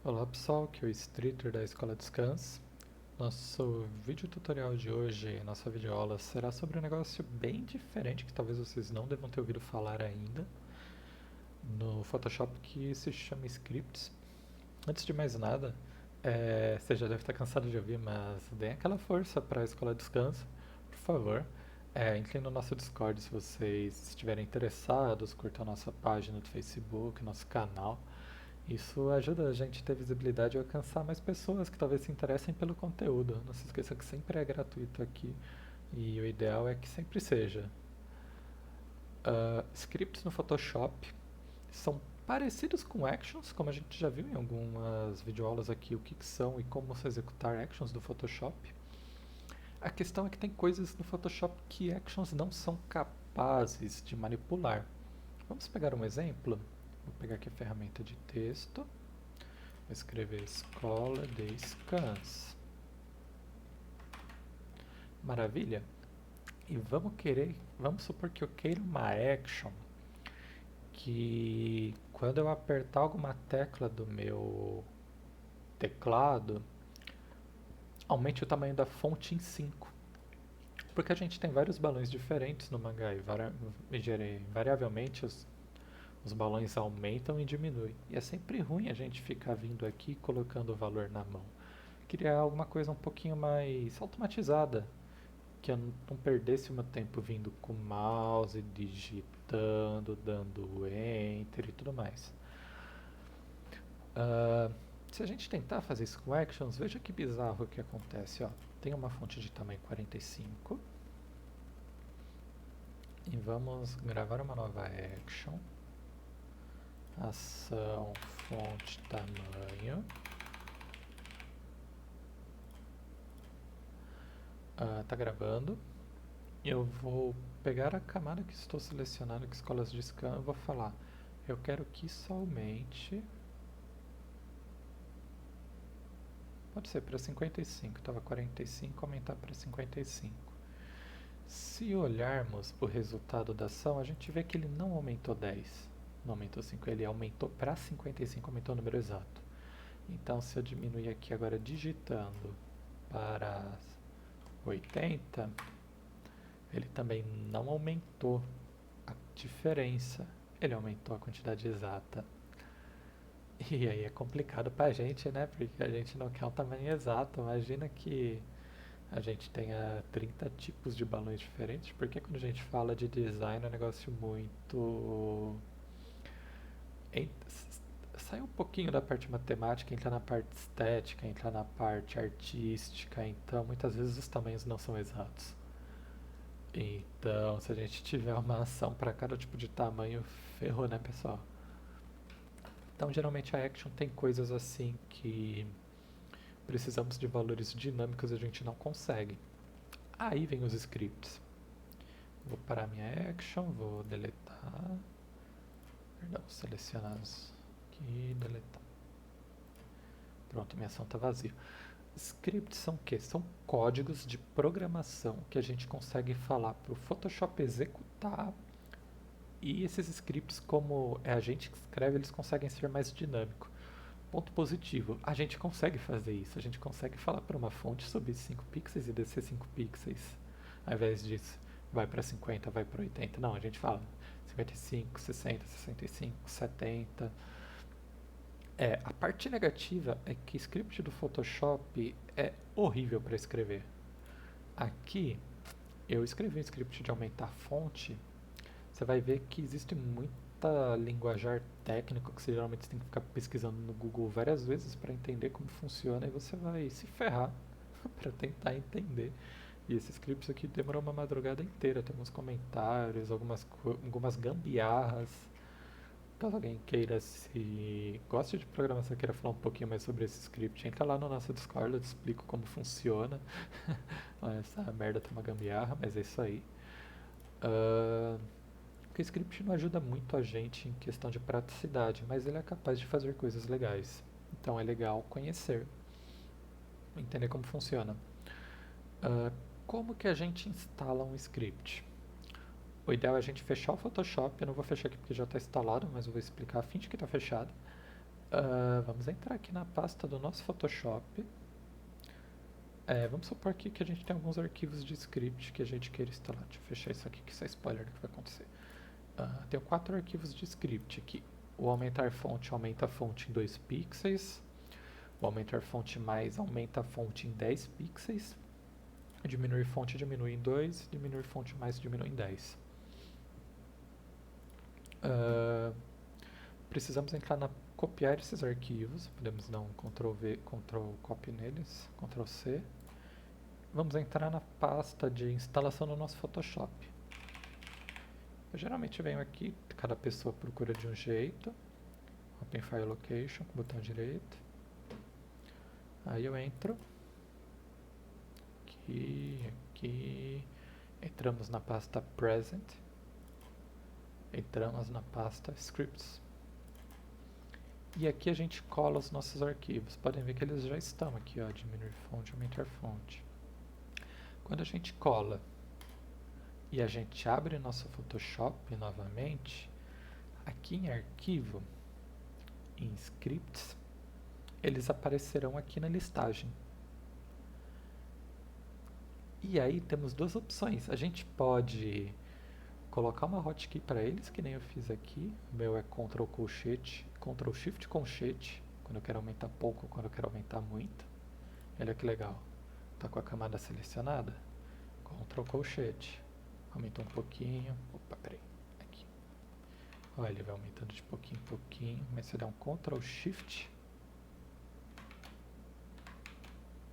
Olá pessoal, aqui é o Streeter da Escola Descanso. Nosso vídeo tutorial de hoje, nossa videoaula, será sobre um negócio bem diferente que talvez vocês não devam ter ouvido falar ainda no Photoshop, que se chama Scripts. Antes de mais nada, você já deve estar cansado de ouvir, mas dê aquela força para a Escola Descanso, por favor. Entrem no nosso Discord se vocês estiverem interessados, curtam a nossa página do Facebook, nosso canal. Isso ajuda a gente a ter visibilidade e alcançar mais pessoas que talvez se interessem pelo conteúdo. Não se esqueça que sempre é gratuito aqui e o ideal é que sempre seja. Scripts no Photoshop são parecidos com actions, como a gente já viu em algumas videoaulas aqui, o que são e como se executar actions do Photoshop. A questão é que tem coisas no Photoshop que actions não são capazes de manipular. Vamos pegar um exemplo? Vou pegar aqui a ferramenta de texto. Vou escrever Escola de Scans. Maravilha? E vamos supor que eu queira uma action que quando eu apertar alguma tecla do meu teclado, aumente o tamanho da fonte em 5. Porque a gente tem vários balões diferentes no mangá e variavelmente os balões aumentam e diminuem. E é sempre ruim a gente ficar vindo aqui e colocando o valor na mão. Queria alguma coisa um pouquinho mais automatizada, que eu não perdesse o meu tempo vindo com o mouse, digitando, dando enter e tudo mais. Ah, se a gente tentar fazer isso com actions, veja que bizarro o que acontece. Ó. Tem uma fonte de tamanho 45 e vamos gravar uma nova action. Ação, fonte, tamanho. Tá gravando. Eu vou pegar a camada que estou selecionando, que escolas de scan, e vou falar, eu quero que isso aumente. Pode ser para 55, estava 45, aumentar para 55. Se olharmos o resultado da ação, a gente vê que ele não aumentou 10, não aumentou 5, ele aumentou para 55, aumentou o número exato. Então, se eu diminuir aqui agora digitando para 80, ele também não aumentou a diferença, ele aumentou a quantidade exata. E aí é complicado pra gente, né? Porque a gente não quer um tamanho exato. Imagina que a gente tenha 30 tipos de balões diferentes, porque quando a gente fala de design é um negócio muito. Sai um pouquinho da parte matemática, entra na parte estética, entra na parte artística, então muitas vezes os tamanhos não são exatos. Então, se a gente tiver uma ação para cada tipo de tamanho, ferrou, né, pessoal? Então, geralmente a Action tem coisas assim que precisamos de valores dinâmicos e a gente não consegue. Aí vem os scripts. Vou parar minha Action, vou deletar. Perdão, selecionar aqui, deletar. Pronto, minha ação está vazia. Scripts são o quê? São códigos de programação que a gente consegue falar para o Photoshop executar. E esses scripts, como é a gente que escreve, eles conseguem ser mais dinâmicos. Ponto positivo, a gente consegue fazer isso. A gente consegue falar para uma fonte subir 5 pixels e descer 5 pixels. Ao invés disso, vai para 50, vai para 80. Não, a gente fala 55, 60, 65, 70. A parte negativa é que script do Photoshop é horrível para escrever. Aqui, eu escrevi um script de aumentar a fonte. Você vai ver que existe muita linguajar técnico que você geralmente tem que ficar pesquisando no Google várias vezes para entender como funciona e você vai se ferrar para tentar entender. E esse script aqui demorou uma madrugada inteira, tem alguns comentários, algumas gambiarras. Caso alguém queira se goste de programação, queira falar um pouquinho mais sobre esse script, entra lá no nosso Discord, eu te explico como funciona. Essa merda tem uma gambiarra, mas é isso aí. Porque o script não ajuda muito a gente em questão de praticidade, mas ele é capaz de fazer coisas legais. Então é legal conhecer, entender como funciona. Ah, como que a gente instala um script? O ideal é a gente fechar o Photoshop. Eu não vou fechar aqui porque já está instalado, mas eu vou explicar a fim de que está fechado. Vamos entrar aqui na pasta do nosso Photoshop. Vamos supor aqui que a gente tem alguns arquivos de script que a gente queira instalar. Deixa eu fechar isso aqui, que isso é spoiler do que vai acontecer. Tenho 4 arquivos de script aqui. O aumentar fonte aumenta a fonte em 2 pixels. O aumentar fonte mais aumenta a fonte em 10 pixels. Diminuir fonte diminui em 2. Diminuir fonte mais diminui em 10. Precisamos entrar na copiar esses arquivos. Podemos dar um Ctrl V, Ctrl Copy neles, Ctrl C. Vamos entrar na pasta de instalação do nosso Photoshop. Eu geralmente venho aqui, cada pessoa procura de um jeito. Open File Location, com o botão direito. Aí eu entro. Aqui. Entramos na pasta Present. Entramos na pasta Scripts. E aqui a gente cola os nossos arquivos. Podem ver que eles já estão aqui, ó, diminuir fonte, aumentar fonte. Quando a gente cola e a gente abre nosso Photoshop novamente, aqui em arquivo, em scripts, eles aparecerão aqui na listagem. E aí temos duas opções. A gente pode colocar uma hotkey para eles, que nem eu fiz aqui. O meu é Ctrl colchete, Ctrl Shift colchete, quando eu quero aumentar pouco, quando eu quero aumentar muito. Olha que legal. Está com a camada selecionada. Ctrl colchete. Aumentou um pouquinho. Opa, peraí. Aqui. Olha, ele vai aumentando de pouquinho em pouquinho. Mas se eu der um Ctrl Shift.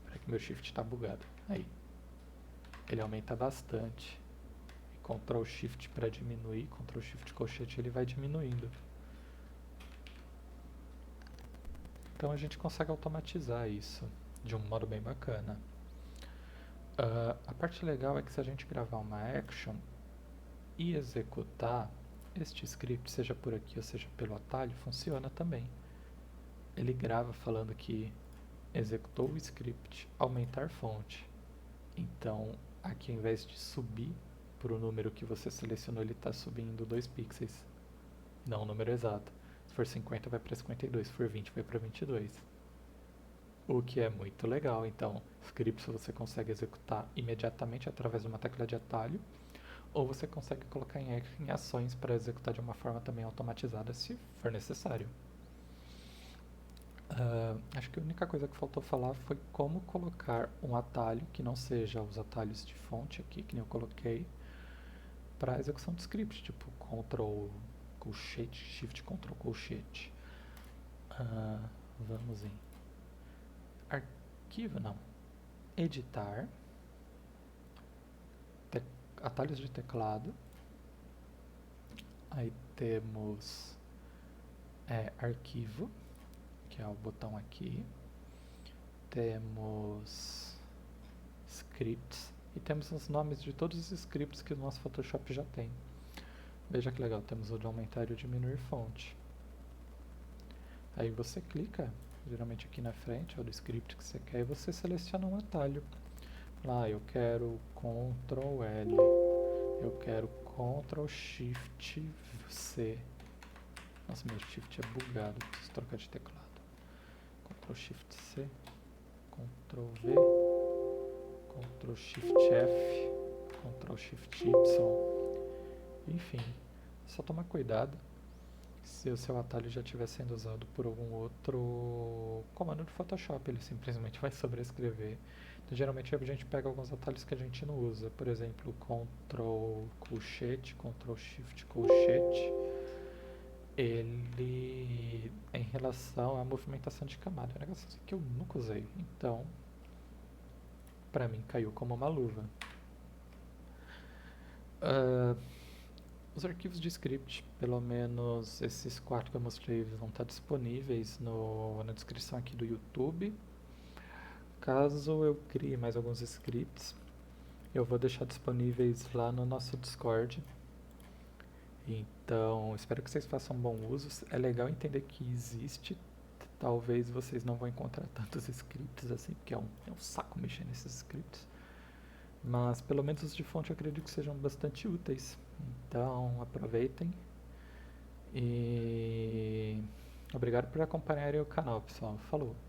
Peraí que meu Shift está bugado. Aí. Ele aumenta bastante. Ctrl Shift para diminuir. Ctrl Shift colchete, ele vai diminuindo. Então a gente consegue automatizar isso de um modo bem bacana. A parte legal é que se a gente gravar uma action e executar este script, seja por aqui ou seja pelo atalho, funciona também. Ele grava falando que executou o script, aumentar fonte. Então, aqui ao invés de subir para o número que você selecionou, ele está subindo 2 pixels, não o número exato. Se for 50 vai para 52, se for 20 vai para 22. O que é muito legal. Então, scripts você consegue executar imediatamente através de uma tecla de atalho, ou você consegue colocar em ações para executar de uma forma também automatizada, se for necessário. Acho que a única coisa que faltou falar foi como colocar um atalho que não seja os atalhos de fonte aqui, que nem eu coloquei, para execução de script, tipo Ctrl colchete, Shift Ctrl colchete. Vamos em arquivo, não, editar, atalhos de teclado, aí temos arquivo, que é o botão aqui, temos scripts e temos os nomes de todos os scripts que o nosso Photoshop já tem. Veja que legal, temos o de aumentar e o de diminuir fonte. Aí você clica, geralmente aqui na frente, é do script que você quer, e você seleciona um atalho. Lá, eu quero Ctrl L, eu quero Ctrl Shift C. Nossa, meu Shift é bugado, preciso trocar de teclado. Ctrl Shift C, Ctrl V, Ctrl Shift F, Ctrl Shift Y. Enfim, só tomar cuidado se o seu atalho já estiver sendo usado por algum outro comando do Photoshop, ele simplesmente vai sobrescrever. Então, geralmente a gente pega alguns atalhos que a gente não usa, por exemplo, Ctrl colchete, Ctrl Shift colchete, ele em relação à movimentação de camada, é um negócio assim que eu nunca usei, então pra mim caiu como uma luva. Os arquivos de script, pelo menos esses 4 que eu mostrei, vão estar disponíveis na descrição aqui do YouTube. Caso eu crie mais alguns scripts, eu vou deixar disponíveis lá no nosso Discord. Então, espero que vocês façam bom uso. É legal entender que existe. Talvez vocês não vão encontrar tantos scripts assim, porque é um saco mexer nesses scripts. Mas pelo menos os de fonte eu acredito que sejam bastante úteis. Então aproveitem. E Obrigado por acompanharem o canal, pessoal. Falou!